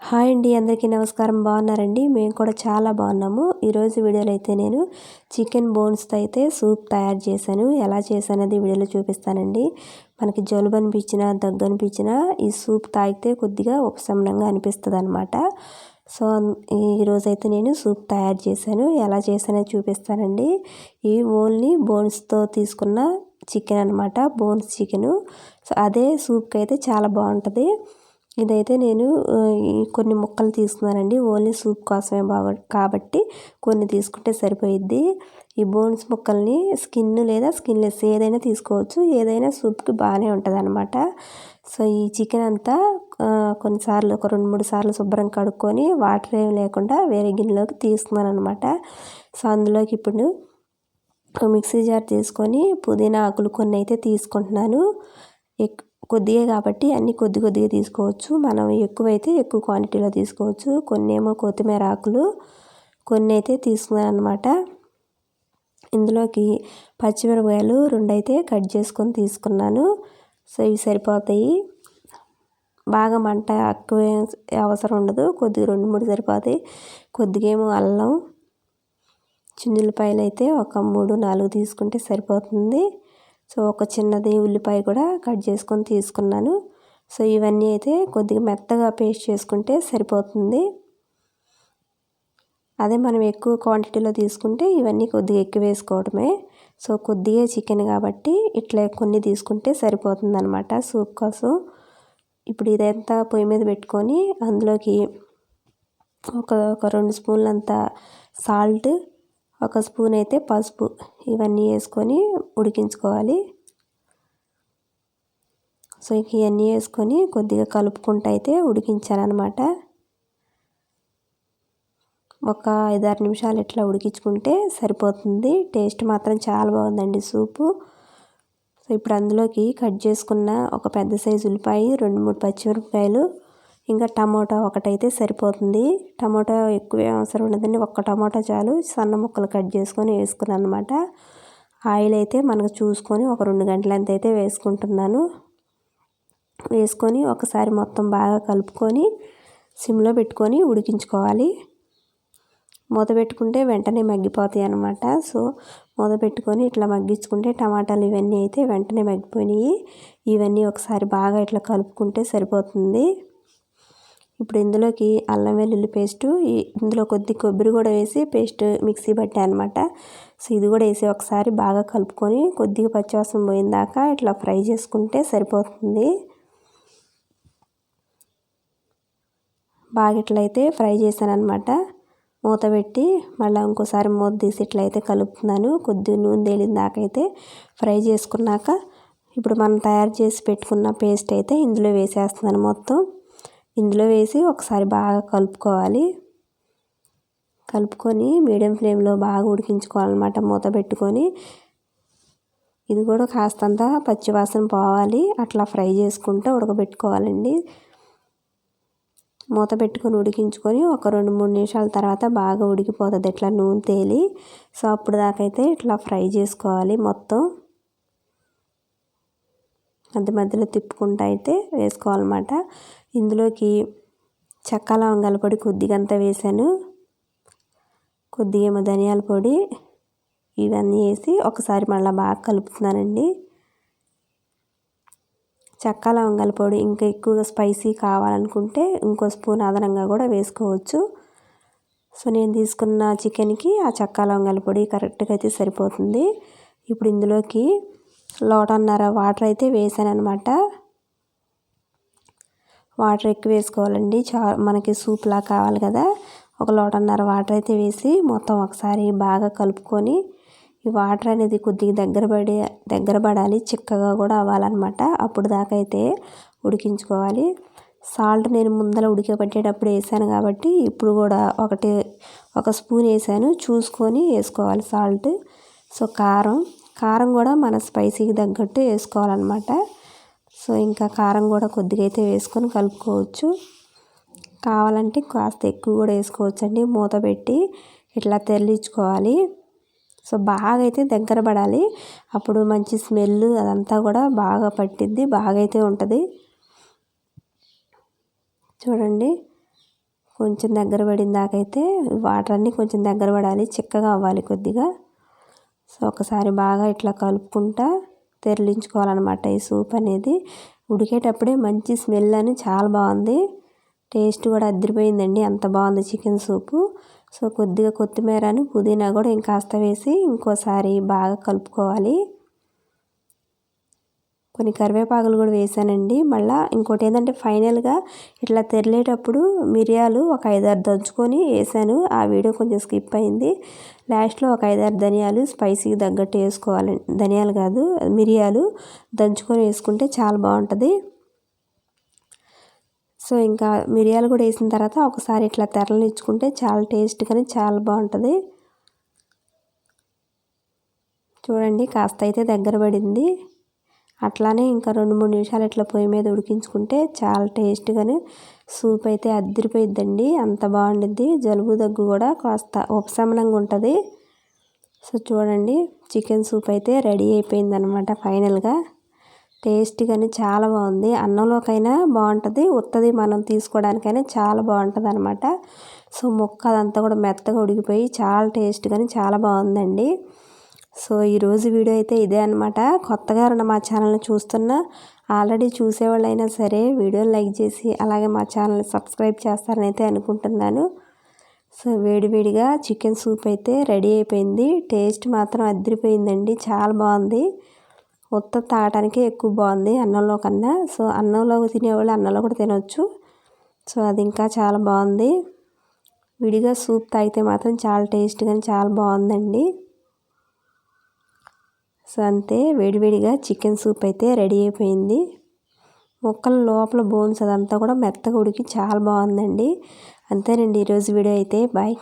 Hi అండి, అందరికీ నమస్కారం. బాగున్నారండి? మేము కూడా చాలా బాగున్నాము. ఈరోజు వీడియోలో అయితే నేను చికెన్ బోన్స్తో అయితే సూప్ తయారు చేశాను. ఎలా చేశానది వీడియోలో చూపిస్తానండి. మనకి జలుబు అనిపించినా, దగ్గు అనిపించినా ఈ సూప్ తాగితే కొద్దిగా ఉపశమనంగా అనిపిస్తుంది అనమాట. సో ఈరోజైతే నేను సూప్ తయారు చేశాను. ఎలా చేశానో చూపిస్తానండి. ఈ ఓన్లీ బోన్స్తో తీసుకున్న చికెన్ అనమాట, బోన్స్ చికెను. సో అదే సూప్కి అయితే చాలా బాగుంటుంది. ఇదైతే నేను కొన్ని ముక్కలు తీసుకున్నానండి. ఓన్లీ సూప్ కోసమే కాబట్టి కొన్ని తీసుకుంటే సరిపోయిద్ది. ఈ బోన్స్ ముక్కల్ని స్కిన్ లేదా స్కిన్లెస్ ఏదైనా తీసుకోవచ్చు. ఏదైనా సూప్కి బాగానే ఉంటుంది అనమాట. సో ఈ చికెన్ అంతా కొన్నిసార్లు ఒక 2-3 సార్లు శుభ్రం కడుక్కొని వాటర్ ఏమి లేకుండా వేరే గిన్నెలోకి తీసుకున్నాను అనమాట. సో అందులోకి ఇప్పుడు మిక్సీ జార్ తీసుకొని పుదీనా ఆకులు కొన్ని అయితే తీసుకుంటున్నాను. కొద్దిగా కాబట్టి అన్నీ కొద్దిగా తీసుకోవచ్చు. మనం ఎక్కువైతే ఎక్కువ క్వాంటిటీలో తీసుకోవచ్చు. కొన్ని ఏమో కొత్తిమీర ఆకులు కొన్ని అయితే తీసుకున్నాను అనమాట. ఇందులోకి పచ్చిమిరపకాయలు 2 అయితే కట్ చేసుకొని తీసుకున్నాను. సో ఇవి సరిపోతాయి. బాగా మంట ఎక్కువ అవసరం ఉండదు. కొద్దిగా 2-3 సరిపోతాయి. కొద్దిగా ఏమో అల్లం, చిన్నుల్లిపాయలు అయితే ఒక 3-4 తీసుకుంటే సరిపోతుంది. సో ఒక చిన్నది ఉల్లిపాయ కూడా కట్ చేసుకొని తీసుకున్నాను. సో ఇవన్నీ అయితే కొద్దిగా మెత్తగా పేస్ట్ చేసుకుంటే సరిపోతుంది. అదే మనం ఎక్కువ క్వాంటిటీలో తీసుకుంటే ఇవన్నీ కొద్దిగా ఎక్కువ వేసుకోవడమే. సో కొద్దిగా చికెన్ కాబట్టి ఇట్లా కొన్ని తీసుకుంటే సరిపోతుంది అనమాట సూప్ కోసం. ఇప్పుడు ఇదంతా పొయ్యి మీద పెట్టుకొని అందులోకి ఒక 2 స్పూన్లంత సాల్ట్, 1 స్పూన్ అయితే పసుపు ఇవన్నీ వేసుకొని ఉడికించుకోవాలి. సో ఇవన్నీ వేసుకొని కొద్దిగా కలుపుకుంటూ అయితే ఉడికించాలన్నమాట. ఒక 5-6 నిమిషాలు ఇట్లా ఉడికించుకుంటే సరిపోతుంది. టేస్ట్ మాత్రం చాలా బాగుందండి సూపు. సో ఇప్పుడు అందులోకి కట్ చేసుకున్న ఒక పెద్ద సైజు ఉల్లిపాయ, 2-3 పచ్చిమిరపకాయలు, ఇంకా టమోటా ఒకటైతే సరిపోతుంది. టమోటా ఎక్కువ అవసరం ఉండదండి, ఒక్క టమోటా చాలు. సన్న ముక్కలు కట్ చేసుకొని వేసుకున్నాను అనమాట. ఆయిల్ అయితే మనకు చూసుకొని ఒక 2 గంటలంత అయితే వేసుకుంటున్నాను. వేసుకొని ఒకసారి మొత్తం బాగా కలుపుకొని సిమ్లో పెట్టుకొని ఉడికించుకోవాలి. మూత పెట్టుకుంటే వెంటనే మగ్గిపోతాయి అన్నమాట. సో మూత పెట్టుకొని ఇట్లా మగ్గించుకుంటే టమాటాలు ఇవన్నీ అయితే వెంటనే మగ్గిపోయినాయి. ఇవన్నీ ఒకసారి బాగా ఇట్లా కలుపుకుంటే సరిపోతుంది. ఇప్పుడు ఇందులోకి అల్లం వెల్లుల్లి పేస్టు, ఇందులో కొద్ది కొబ్బరి కూడా వేసి పేస్ట్ మిక్సీ పట్టాను అనమాట. సో ఇది కూడా వేసి ఒకసారి బాగా కలుపుకొని కొద్దిగా పచ్చివాసన పోయిందాకా ఇట్లా ఫ్రై చేసుకుంటే సరిపోతుంది. బాగా ఇట్లయితే ఫ్రై చేశాను అనమాట. మూత పెట్టి మళ్ళీ ఇంకోసారి మూత తీసి ఇట్లయితే కలుపుతున్నాను. కొద్దిగా నూనె తేలిన దాకా అయితే ఫ్రై చేసుకున్నాక ఇప్పుడు మనం తయారు చేసి పెట్టుకున్న పేస్ట్ అయితే ఇందులో వేసేస్తున్నాను. మొత్తం ఇందులో వేసి ఒకసారి బాగా కలుపుకోవాలి. కలుపుకొని మీడియం ఫ్లేమ్లో బాగా ఉడికించుకోవాలన్నమాట మూత పెట్టుకొని. ఇది కూడా కాస్తంత పచ్చివాసన పోవాలి, అట్లా ఫ్రై చేసుకుంటూ ఉడకబెట్టుకోవాలండి. మూత పెట్టుకొని ఉడికించుకొని ఒక 2-3 నిమిషాల తర్వాత బాగా ఉడికిపోతుంది ఇట్లా నూనె తేలి. సో అప్పుడు దాకైతే ఇట్లా ఫ్రై చేసుకోవాలి. మొత్తం మధ్య మధ్యలో తిప్పుకుంటూ అయితే వేసుకోవాలన్నమాట. ఇందులోకి చెక్క లవంగాల పొడి కొద్దిగంత వేసాను, కొద్దిగా ఏమో ధనియాల పొడి, ఇవన్నీ వేసి ఒకసారి మళ్ళీ బాగా కలుపుతున్నానండి. చెక్క లవంగాల పొడి ఇంకా ఎక్కువగా స్పైసీ కావాలనుకుంటే ఇంకో స్పూన్ అదనంగా కూడా వేసుకోవచ్చు. సో నేను తీసుకున్న చికెన్కి ఆ చెక్క లవంగాల పొడి కరెక్ట్గా అయితే సరిపోతుంది. ఇప్పుడు ఇందులోకి లోటన్నర వాటర్ అయితే వేసాను అనమాట. వాటర్ ఎక్కువ వేసుకోవాలండి, మనకి సూప్లా కావాలి కదా. ఒక లోటన్నర వాటర్ అయితే వేసి మొత్తం ఒకసారి బాగా కలుపుకొని ఈ వాటర్ అనేది కొద్దిగా దగ్గర పడాలి, చిక్కగా కూడా అవ్వాలన్నమాట. అప్పుడు దాకా అయితే ఉడికించుకోవాలి. సాల్ట్ నేను ముందర ఉడకబెట్టేటప్పుడు వేసాను కాబట్టి ఇప్పుడు కూడా 1 స్పూన్ వేసాను, చూసుకొని వేసుకోవాలి సాల్ట్. సో కారం కూడా మన స్పైసీకి తగ్గట్టు వేసుకోవాలన్నమాట. సో ఇంకా కారం కూడా కొద్దిగా అయితే వేసుకొని కలుపుకోవచ్చు. కావాలంటే కాస్త ఎక్కువ కూడా వేసుకోవచ్చు అండి. మూత పెట్టి ఇట్లా తెరలించుకోవాలి. సో బాగా అయితే దగ్గర పడాలి, అప్పుడు మంచి స్మెల్ అదంతా కూడా బాగా పట్టిద్ది, బాగా అయితే ఉంటుంది. చూడండి కొంచెం దగ్గర పడిన దాకైతే వాటర్ అన్నీ కొంచెం దగ్గర పడాలి, చిక్కగా అవ్వాలి కొద్దిగా. సో ఒకసారి బాగా ఇట్లా కలుపుకుంటా తెరలించుకోవాలన్నమాట. ఈ సూప్ అనేది ఉడికేటప్పుడే మంచి స్మెల్ అని చాలా బాగుంది, టేస్ట్ కూడా అదిరిపోయిందండి, అంత బాగుంది చికెన్ సూపు. సో కొద్దిగా కొత్తిమీరను పుదీనా కూడా ఇంకాస్త వేసి ఇంకోసారి బాగా కలుపుకోవాలి. కొన్ని కరివేపాకులు కూడా వేసానండి. మళ్ళీ ఇంకోటి ఏంటంటే ఫైనల్గా ఇట్లా తెరలేటప్పుడు మిరియాలు ఒక 5-6 దంచుకొని వేసాను, ఆ వీడియో కొంచెం స్కిప్ అయింది. లాస్ట్లో ఒక 5-6 ధనియాలు స్పైసీకి తగ్గట్టు వేసుకోవాలి, ధనియాలు కాదు మిరియాలు దంచుకొని వేసుకుంటే చాలా బాగుంటుంది. సో ఇంకా మిరియాలు కూడా వేసిన తర్వాత ఒకసారి ఇట్లా తెరలించుకుంటే చాలా టేస్ట్ కానీ చాలా బాగుంటుంది. చూడండి కాస్త అయితే దగ్గర పడింది. అట్లానే ఇంకా 2-3 నిమిషాలు ఇట్లా పొయ్యి మీద ఉడికించుకుంటే చాలా టేస్ట్గాను సూప్ అయితే అదిరిపోయిద్దండి, అంత బాగుండిద్ది. జలుబు దగ్గు కూడా కాస్త ఉపశమనంగా ఉంటుంది. సో చూడండి చికెన్ సూప్ అయితే రెడీ అయిపోయిందనమాట ఫైనల్గా. టేస్ట్ కానీ చాలా బాగుంది, అన్నంలోకైనా బాగుంటుంది, ఉత్తది మనం తీసుకోవడానికైనా చాలా బాగుంటుంది అనమాట. సో ముక్క అదంతా కూడా మెత్తగా ఉడికిపోయి చాలా టేస్ట్ కానీ చాలా బాగుందండి. సో ఈరోజు వీడియో అయితే ఇదే అనమాట. కొత్తగా మా ఛానల్ని చూస్తున్నా ఆల్రెడీ చూసేవాళ్ళైనా సరే వీడియోని లైక్ చేసి అలాగే మా ఛానల్ని సబ్స్క్రైబ్ చేస్తారని అయితే అనుకుంటున్నాను. సో వేడివేడిగా చికెన్ సూప్ అయితే రెడీ అయిపోయింది, టేస్ట్ మాత్రం అదిరిపోయిందండి, చాలా బాగుంది. ఉత్త తాగటానికే ఎక్కువ బాగుంది అన్నంలో కన్నా. సో అన్నంలో తినేవాళ్ళు అన్నంలో కూడా తినొచ్చు. సో అది ఇంకా చాలా బాగుంది. విడిగా సూప్ తాగితే మాత్రం చాలా టేస్ట్ కానీ చాలా బాగుందండి. సో అంతే, వేడివేడిగా చికెన్ సూప్ అయితే రెడీ అయిపోయింది. ముక్కల లోపల బోన్స్ అదంతా కూడా మెత్తగా ఉడికి చాలా బాగుందండి. అంతేనండి ఈరోజు వీడియో అయితే. బాయ్.